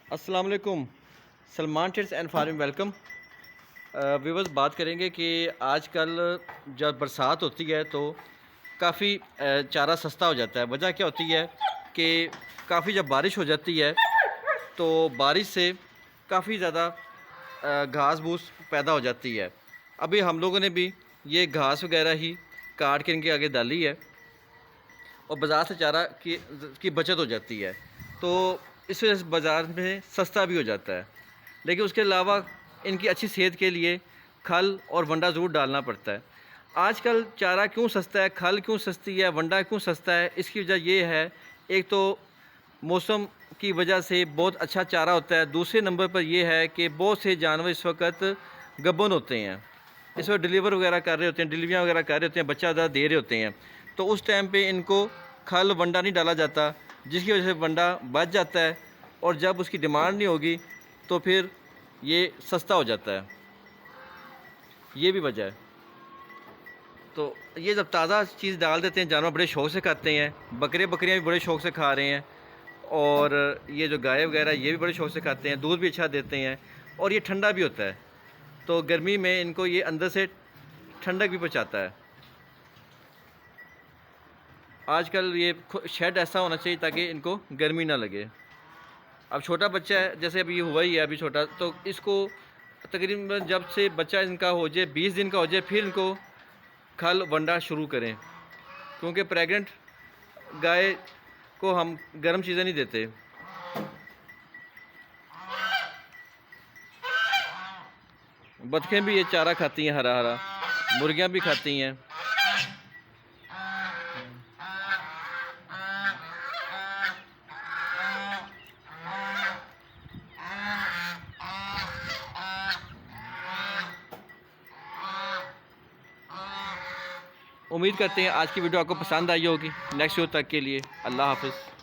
अस्सलाम वालेकुम। Salman trades and farming welcome. Viewers, बात करेंगे कि आजकल जब बरसात होती है तो काफ़ी चारा सस्ता हो जाता है। वजह क्या होती है कि काफ़ी जब बारिश हो जाती है तो बारिश से काफ़ी ज़्यादा घास फूस पैदा हो जाती है। अभी हम लोगों ने भी ये घास वगैरह ही काट के इनके आगे डाली है और बाज़ार से चारा की बचत हो जाती है, तो इस वजह से बाज़ार में सस्ता भी हो जाता है। लेकिन उसके अलावा इनकी अच्छी सेहत के लिए खल और वंडा ज़रूर डालना पड़ता है। आजकल चारा क्यों सस्ता है, खल क्यों सस्ती है, वंडा क्यों सस्ता है, इसकी वजह ये है, एक तो मौसम की वजह से बहुत अच्छा चारा होता है। दूसरे नंबर पर यह है कि बहुत से जानवर इस वक्त गब्बन होते हैं, इस वक्त डिलीवर वगैरह कर रहे होते हैं, डिलीवरियाँ वगैरह कर रहे होते हैं, बच्चा ज़्यादा दे रहे होते हैं, तो उस टाइम पे इनको खल वंडा नहीं डाला जाता, जिसकी वजह से वंडा बच जाता है और जब उसकी डिमांड नहीं होगी तो फिर ये सस्ता हो जाता है। ये भी वजह है। तो ये जब ताज़ा चीज़ डाल देते हैं, जानवर बड़े शौक़ से खाते हैं, बकरियाँ भी बड़े शौक़ से खा रहे हैं, और ये जो गाय वगैरह ये भी बड़े शौक़ से खाते हैं, दूध भी अच्छा देते हैं और ये ठंडा भी होता है, तो गर्मी में इनको ये अंदर से ठंडक भी पहुँचाता है। आजकल ये शेड ऐसा होना चाहिए ताकि इनको गर्मी ना लगे। अब छोटा बच्चा है, जैसे अभी ये हुआ ही है अभी छोटा, तो इसको तकरीबन जब से बच्चा इनका हो जाए 20 दिन का हो जाए फिर इनको खल वंडा शुरू करें, क्योंकि प्रेग्नेंट गाय को हम गर्म चीज़ें नहीं देते। बतखें भी ये चारा खाती हैं हरा हरा, मुर्गियाँ भी खाती हैं। उम्मीद करते हैं आज की वीडियो आपको पसंद आई होगी। नेक्स्ट वीडियो तक के लिए अल्लाह हाफ़िज़।